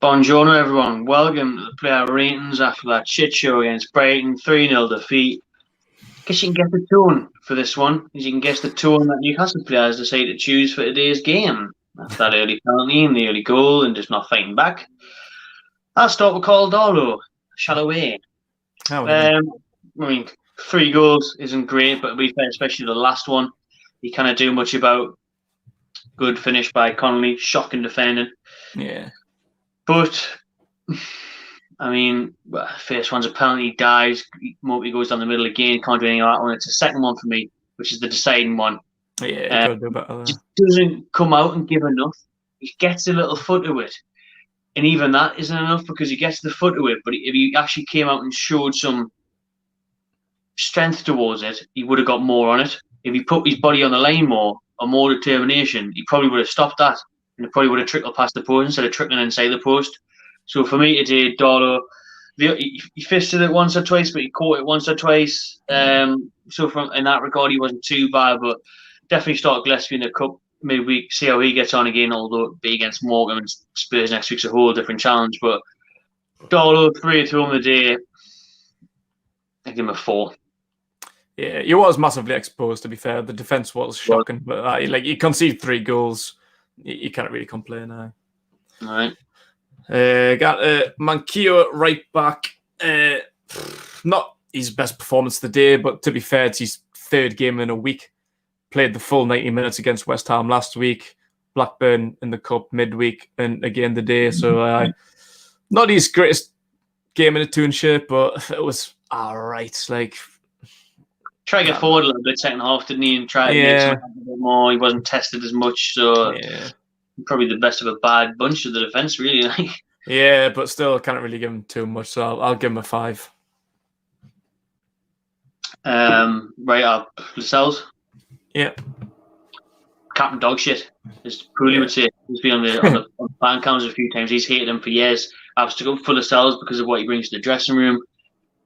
Buongiorno, everyone. Welcome to the player ratings after that shit show against Brighton, 3-0 defeat. Guess you can get the tone for this one. As you can guess the tone that Newcastle players decide to choose for today's game. After that early penalty and the early goal and just not fighting back. I'll start with Karl Darlow. Shelvey. I mean, 3 goals isn't great, but to be fair, especially the last one, he can't do much about. Good finish by Connolly, shocking defending. Yeah. But, I mean, first one's a penalty, dies, Mopey goes down the middle again, can't do anything about that one. It's the second one for me, which is the deciding one. Yeah, gotta do better. Just doesn't come out and give enough. He gets a little foot to it. And even that isn't enough because he gets the foot to it. But if he actually came out and showed some strength towards it, he would have got more on it. If he put his body on the line more, or more determination, he probably would have stopped that. And it probably would have trickled past the post instead of trickling inside the post. So for me today, Darlow, he fisted it once or twice, but he caught it once or twice. So in that regard, he wasn't too bad, but definitely start Gillespie in the cup midweek, see how he gets on again, although it'll be against Morecambe and Spurs next week's a whole different challenge. But Darlow, 3 to home the day, I give him a 4. Yeah, he was massively exposed, to be fair. The defence was shocking, but you concede 3 goals. You can't really complain now. All right. Got Manquillo right back. Not his best performance today, but to be fair, it's his 3rd game in a week. Played the full 90 minutes against West Ham last week. Blackburn in the cup midweek and again today. So not his greatest game in a tune shape, but it was all right. Like, try to get forward a little bit second half, didn't he? And try to make something a bit more. He wasn't tested as much, so probably the best of a bad bunch of the defence, really. Yeah, but still can't really give him too much, so I'll give him a 5. Right up, Lascelles. Yeah. Captain dog shit, as Pooley would say. He's been on the fan cams a few times. He's hated him for years. I've stuck up for Lascelles because of what he brings to the dressing room.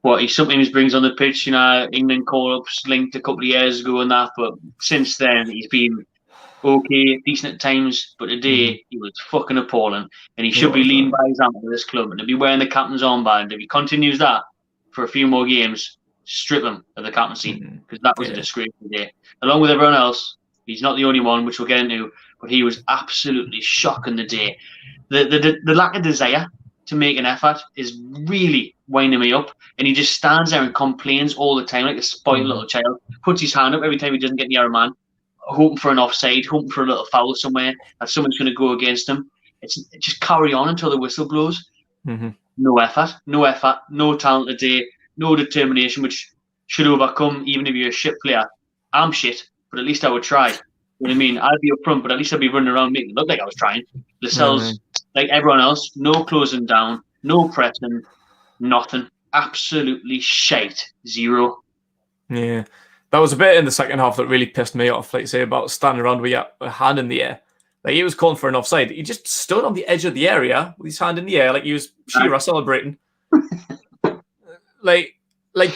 What he sometimes brings on the pitch, England call-ups linked a couple of years ago and that, but since then he's been okay, decent at times, but today he was fucking appalling, and he should be leading by example with this club, and to be wearing the captain's armband. If he continues that for a few more games, strip him of the captaincy, because that was a disgrace today. Along with everyone else, he's not the only one, which we'll get into, but he was absolutely shocking the day. The lack of desire to make an effort is really winding me up, and he just stands there and complains all the time like a spoiled little child. Puts his hand up every time he doesn't get near a man, hoping for an offside, hoping for a little foul somewhere that someone's going to go against him. It's just carry on until the whistle blows. No effort, no talent today, no determination, which should overcome even if you're a shit player. I'm shit, but at least I would try. You know what I mean? I'd be up front, but at least I'd be running around making it look like I was trying. Lascelles, like everyone else, no closing down, no pressing, nothing. Absolutely shite. 0. Yeah. That was a bit in the second half that really pissed me off, like say, about standing around with a hand in the air. Like, he was calling for an offside. He just stood on the edge of the area with his hand in the air like he was Shearer celebrating. like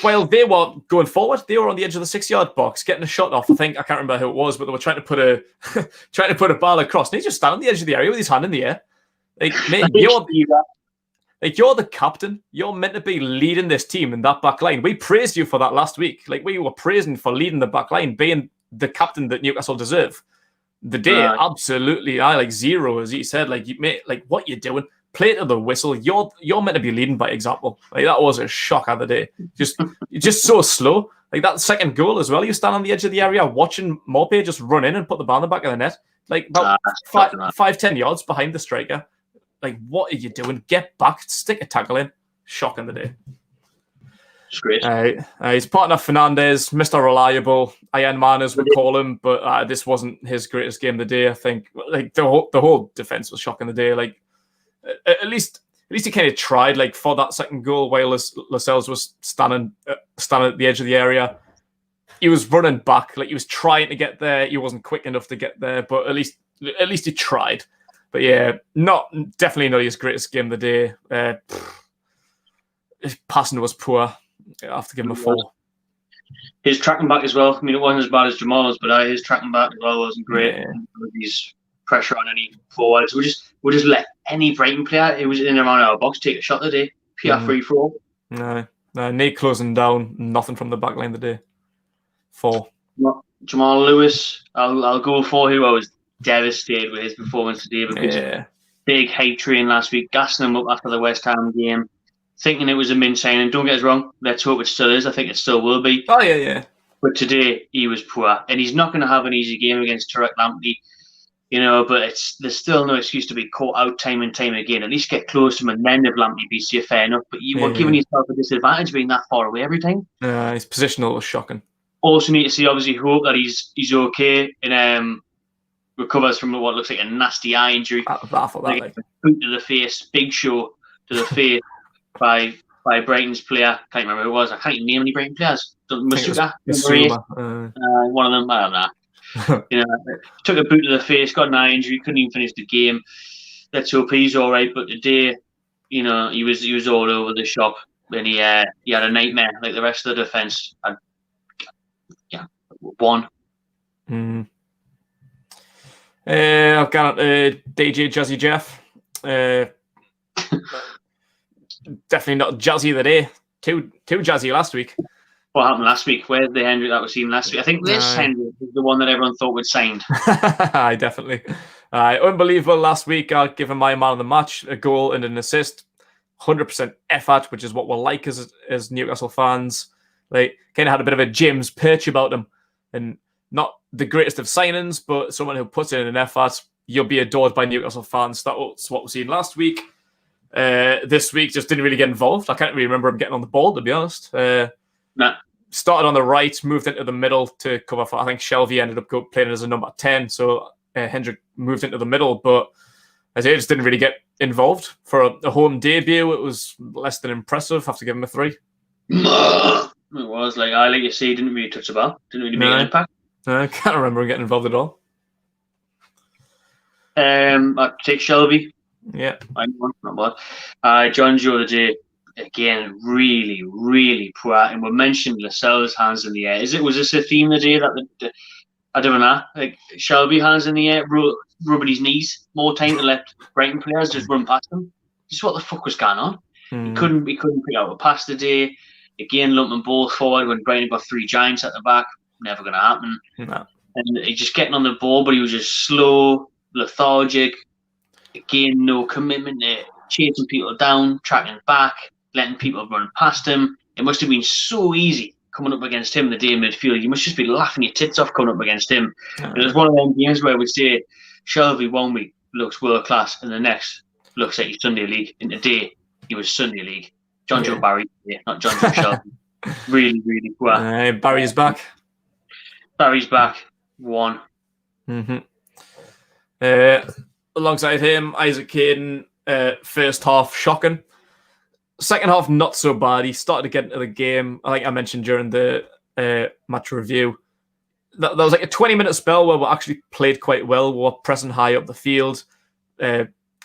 while they were going forward, they were on the edge of the 6-yard box getting a shot off. I can't remember who it was, but they were trying to put a ball across. And he just stand on the edge of the area with his hand in the air. Like, mate, you're the captain. You're meant to be leading this team in that back line. We praised you for that last week. Like, we were praising for leading the back line, being the captain that Newcastle deserve. The day, absolutely, 0, as he said. Like, mate, like, what you doing? Play to the whistle. You're meant to be leading by example. Like, that was a shock of the day. Just so slow. Like, that second goal as well. You stand on the edge of the area watching Morpay just run in and put the ball in the back of the net. Like, about 5-10 yards behind the striker. Like, what are you doing? Get back, stick a tackle in. Shocking the day. It's great. His partner Fernandez, Mr. Reliable, Ian Manners would call him, but this wasn't his greatest game of the day. I think like the whole defense was shocking the day. Like at least he kind of tried. Like for that second goal, while Lascelles was standing at the edge of the area, he was running back. Like he was trying to get there. He wasn't quick enough to get there, but at least he tried. But yeah, definitely not his greatest game of the day. His passing was poor. I have to give him a 4. His tracking back as well. I mean, it wasn't as bad as Jamal's, but his tracking back as well wasn't great. Yeah. His pressure on any forwards. We'll just let any Brighton player who was in and around our box take a shot today. Pure free for all. No, Nate closing down, nothing from the back line today. 4. Jamal Lewis, I'll go for, who I was devastated with his performance today because big hype train last week, gassing him up after the West Ham game, thinking it was a min signing. Don't get us wrong, let's hope it still is. I think it still will be. Oh, yeah. But today, he was poor. And he's not going to have an easy game against Tarek Lamptey, but there's still no excuse to be caught out time and time again. At least get close to him, and then if Lamptey beats you, fair enough. But you were giving yourself a disadvantage being that far away every time. His positional was shocking. Also need to see, obviously, hope that he's okay and recovers from what looks like a nasty eye injury. I thought that like boot to the face, big show to the face by Brighton's player. Can't remember who it was. I can't even name any Brighton players. Masuka, one of them. I don't know. Took a boot to the face, got an eye injury, couldn't even finish the game. Let's hope he's all right. But today, he was all over the shop, and he had a nightmare like the rest of the defence. One. I've got DJ Jazzy Jeff. Definitely not Jazzy of the day. Too Jazzy last week. What happened last week? Where's the Hendrick that was seen last week? I think this Hendrick is the one that everyone thought was signed. Aye, definitely. Unbelievable last week. I'll give him my man of the match, a goal and an assist. 100% effort, which is what we're like as Newcastle fans. Like, kind of had a bit of a James Perch about him. And not the greatest of signings, but someone who puts in an effort. You'll be adored by Newcastle fans. That's what we've seen last week. This week, just didn't really get involved. I can't really remember him getting on the ball, to be honest. Nah. Started on the right, moved into the middle to cover for, I think Shelvey ended up playing as a number 10. So Hendrick moved into the middle, but as I just didn't really get involved. For a home debut, it was less than impressive. Have to give him a 3. It was like you say, didn't really touch the ball, didn't really make an impact. I can't remember him getting involved at all. I'd take Shelvey. Yeah, not bad. Jonjo today again, really, really poor. And we mentioned Lascelles' hands in the air. Was this a theme today that I don't know, like Shelvey hands in the air, rubbing his knees more time to let Brighton players just run past him? Just what the fuck was going on? He couldn't pick out a pass today. Again, lumping balls forward when Brighton got 3 giants at the back. Never going to happen. No. And he just getting on the ball, but he was just slow, lethargic. Again, no commitment to chasing people down, tracking back, letting people run past him. It must have been so easy coming up against him the day in midfield. You must just be laughing your tits off coming up against him. It was one of them games where we say Shelvey 1 week looks world class, and the next looks like he's Sunday League. And today he was Sunday League. Jonjo Barry, not Jonjo Shelvey. Really, really poor. Barry's back. Barry's back. 1. Alongside him, Isaac Hayden. First half shocking. Second half not so bad. He started to get into the game. I think I mentioned during the match review that there was like a 20-minute spell where we actually played quite well. We were pressing high up the field.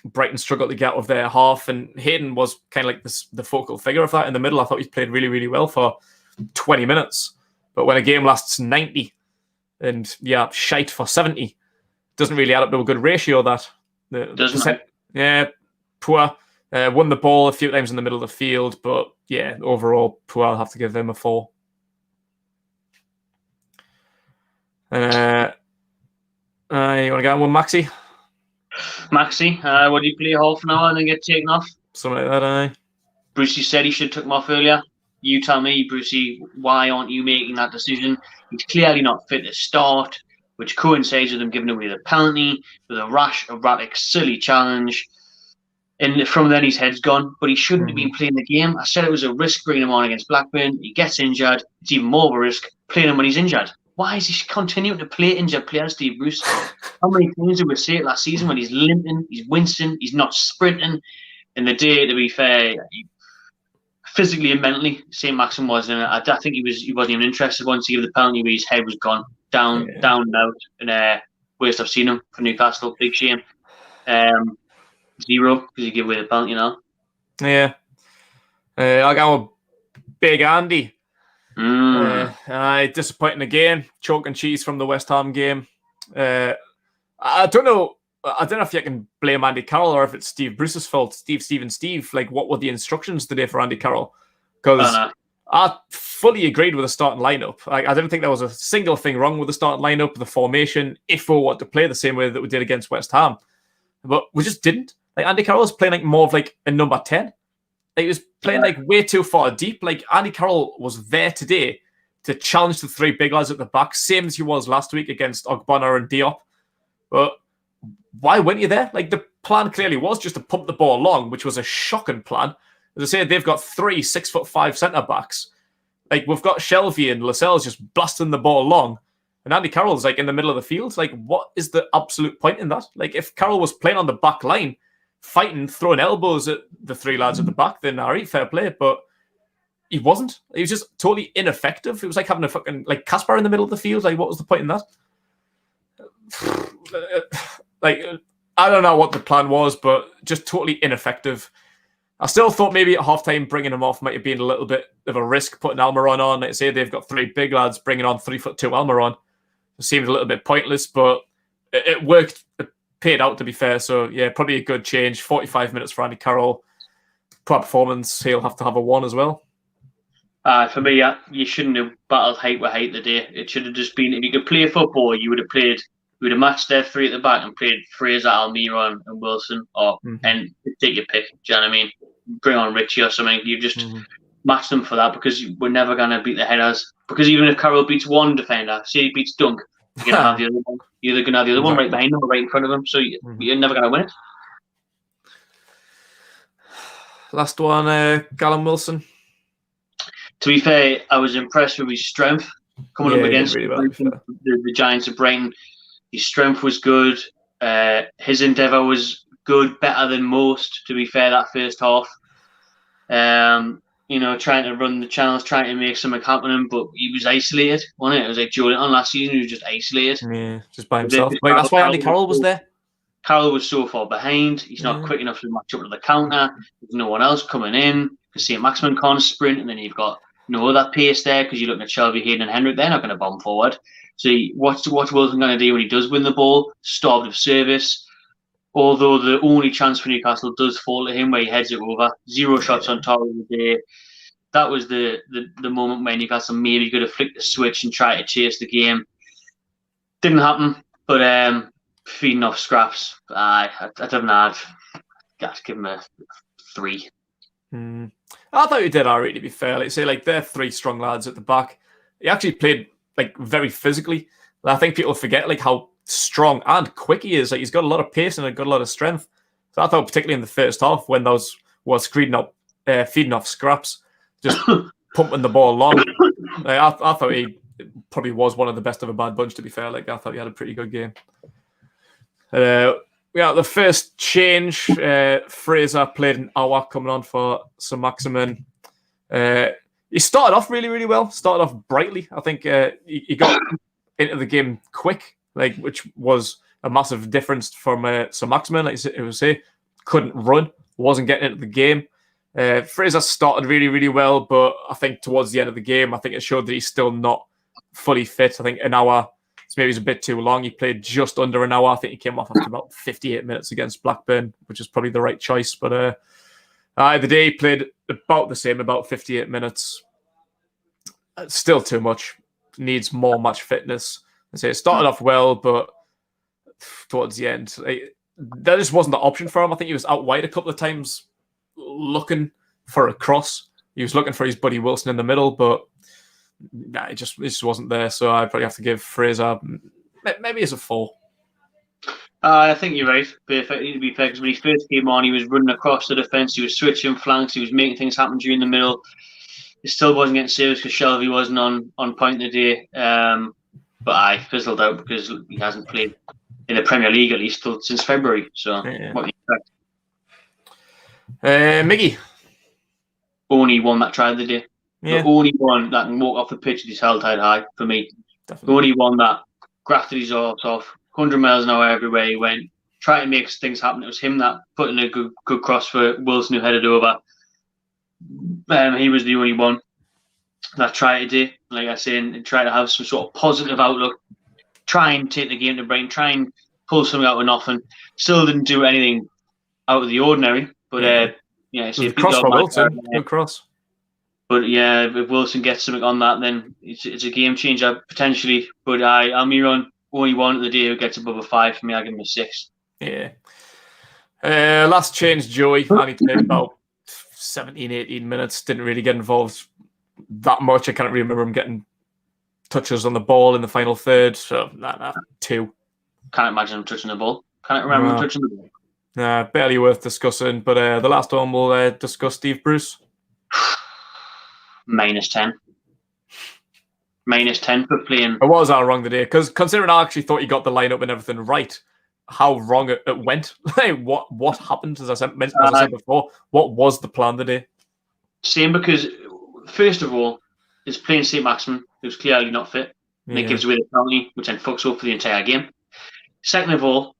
Brighton struggled to get out of their half, and Hayden was kind of like the focal figure of that in the middle. I thought he played really, really well for 20 minutes. But when a game lasts 90 and shite for 70, doesn't really add up to a good ratio. Poor. Won the ball a few times in the middle of the field, but overall poor. I'll have to give them a 4. You want to go on with Maxi? Maxi, would he play half an hour and then get taken off? Something like that, aye. Brucey said he should have took him off earlier. You tell me, Brucey, why aren't you making that decision? He's clearly not fit to start, which coincides with him giving away the penalty with a rash, erratic, silly challenge. And from then his head's gone, but he shouldn't have been playing the game. I said it was a risk bringing him on against Blackburn. He gets injured. It's even more of a risk playing him when he's injured. Why is he continuing to play injured players, Steve Bruce? How many times did we say it last season when he's limping, he's wincing, he's not sprinting? In the day, to be fair, physically and mentally, Saint-Maximin was in it. I think he wasn't even interested once he gave the penalty where his head was gone. Down and out. And worst I've seen him for Newcastle. Big shame. 0 because he gave away the penalty now. Yeah. I got a Big Andy. Disappointing again. Chalk and cheese from the West Ham game. I don't know I don't know if you can blame Andy Carroll or if it's Steve Bruce's fault. Steve. Like, what were the instructions today for Andy Carroll? Because I fully agreed with the starting lineup. I didn't think there was a single thing wrong with the starting lineup, the formation, if we want to play the same way that we did against West Ham. But we just didn't. Like, Andy Carroll was playing like more of like a number 10. Like, he was playing like way too far deep. Like, Andy Carroll was there today to challenge the three big lads at the back, same as he was last week against Ogbonna and Diop. But why weren't you there? Like, the plan clearly was just to pump the ball along, which was a shocking plan. As I say, they've got 3 6'5" centre-backs. Like, we've got Shelvey and Lascelles just blasting the ball along, and Andy Carroll's, like, in the middle of the field. Like, what is the absolute point in that? Like, if Carroll was playing on the back line, fighting, throwing elbows at the three lads at the back, then all right, fair play. But he wasn't. He was just totally ineffective. It was like having a fucking, like, Casper in the middle of the field. Like, what was the point in that? Like, I don't know what the plan was, but just totally ineffective. I still thought maybe at halftime bringing him off might have been a little bit of a risk, putting Almiron on. Like I say, they've got 3 big lads, bringing on 3'2" Almiron. It seemed a little bit pointless, but it worked. It paid out, to be fair. So, yeah, probably a good change. 45 minutes for Andy Carroll. Poor performance. He'll have to have a 1 as well. For me, you shouldn't have battled height with height today. It should have just been, if you could play football, you would have matched their 3 at the back and played Fraser, Almiron and Wilson, and take your pick. Do you know what I mean? Bring on Richie or something. You just match them for that, because we're never going to beat the headers. Because even if Carroll beats one defender, say he beats Dunk, you're going to have the other one. You're going to have the other one right behind him or right in front of him. So you're never going to win it. Last one, Callum Wilson. To be fair, I was impressed with his strength coming up against really well, the Giants of Brighton. His strength was good. His endeavour was good, better than most, to be fair, that first half. Trying to run the channels, trying to make something happen, but he was isolated, wasn't it? It was like Joelinton last season, he was just isolated. Yeah, just by himself. Like, that's why Andy Carroll was there. Carroll was so far behind. He's not quick enough to match up to the counter. There's no one else coming in. Because Saint-Maximin can't sprint, and then you've got no other pace there, because you're looking at Shelvey, Hayden and Hendrick. They're not going to bomb forward. So what's Wilson going to do when he does win the ball? Starved of service. Although the only chance for Newcastle does fall to him, where he heads it over. 0 shots on target of the day. That was the moment where Newcastle maybe could have flicked the switch and tried to chase the game. Didn't happen. But feeding off scraps, I don't know. I'd give him a 3. I thought he did alright, to be fair. Like, say, like, they're 3 strong lads at the back. He actually played, like, very physically. I think people forget, like, how strong and quick he is. Like, he's got a lot of pace and got a lot of strength. So I thought, particularly in the first half, when those was feeding off scraps, just pumping the ball along, like, I thought he probably was one of the best of a bad bunch, to be fair. Like, I thought he had a pretty good game. The first change, Fraser played an hour coming on for Saint-Maximin. He started off really, really well. Started off brightly. I think he got into the game quick, like, which was a massive difference from Saint-Maximin. Like I would say, couldn't run, wasn't getting into the game. Fraser started really, really well, but I think towards the end of the game, I think it showed that he's still not fully fit. I think an hour, maybe it's a bit too long. He played just under an hour. I think he came off after about 58 minutes against Blackburn, which is probably the right choice. But the day he played about the same, about 58 minutes. Still too much. Needs more match fitness. I say it started off well, but towards the end, that just wasn't the option for him. I think he was out wide a couple of times looking for a cross. He was looking for his buddy Wilson in the middle, but it just wasn't there. So I'd probably have to give Fraser maybe as a 4. I think you're right. To be fair, because when he first came on, he was running across the defence, he was switching flanks, he was making things happen during the middle. He still wasn't getting service because Shelvey wasn't on point today. But I fizzled out because he hasn't played in the Premier League at least since February. So what do you expect? Miggy. Only one that tried the day. Yeah. The only one that can walk off the pitch with his held tied high for me. Definitely. The only one that grafted his arse off, 100 miles an hour everywhere he went, trying to make things happen. It was him that put in a good cross for Wilson, who headed over. He was the only one that tried today, like I say, and try to have some sort of positive outlook. Try and take the game to Brighton. Try and pulled something out of nothing. Still didn't do anything out of the ordinary, but so the cross for Wilson, good cross. But yeah, if Wilson gets something on that, then it's a game changer potentially. But Almiron, only one of the day who gets above a 5 for me. I give him a 6. Yeah. Last change, Joey. Only played about 17, 18 minutes. Didn't really get involved that much. I can't really remember him getting touches on the ball in the final third. So, 2. Can't imagine him touching the ball. Can't remember him touching the ball. Nah, barely worth discussing. But the last one we'll discuss Steve Bruce. -10. -10 for playing. I was all wrong today because considering I actually thought he got the lineup and everything right, how wrong it went. What happened? As I said before, what was the plan today? Same, because first of all, is playing Saint-Maximin, who's clearly not fit, and it gives away the penalty, which then fucks up for the entire game. Second of all,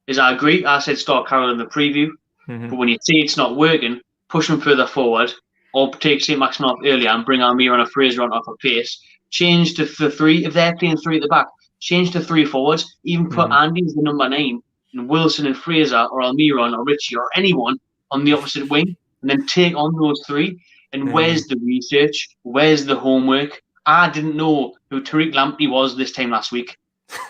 is I agree. I said start Carroll in the preview, but when you see it's not working, push him further forward, or take Saint-Maximin off earlier and bring Almiron or Fraser on off a pace. Change to the 3 if they're playing 3 at the back. Change to 3 forwards. Even put Andy as the number 9, and Wilson and Fraser or Almiron or Richie or anyone on the opposite wing, and then take on those 3. And where's the research? Where's the homework? I didn't know who Tariq Lamptey was this time last week.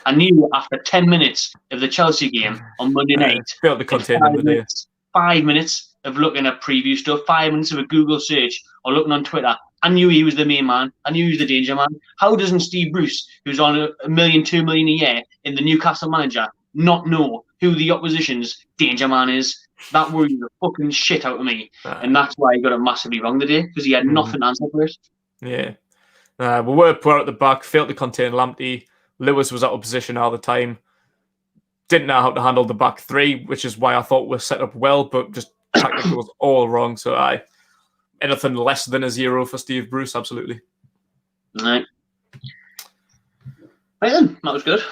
I knew after 10 minutes of the Chelsea game on Monday night. Failed to contain him today. 5 minutes of looking at preview stuff, 5 minutes of a Google search or looking on Twitter. I knew he was the main man. I knew he was the danger man. How doesn't Steve Bruce, who's on $1 million, $2 million a year in the Newcastle manager, not know who the opposition's danger man is? That worried the fucking shit out of me. And that's why he got it massively wrong today, because he had nothing to answer for it. Yeah. We were poor at the back, failed to contain Lamptey. Lewis was out of position all the time. Didn't know how to handle the back 3, which is why I thought we're set up well, but just tactically was all wrong. So anything less than a 0 for Steve Bruce, absolutely. Right then, that was good.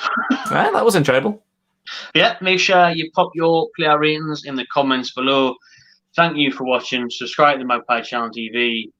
That was enjoyable. Yeah, make sure you pop your player ratings in the comments below. Thank you for watching. Subscribe to Magpie Channel TV.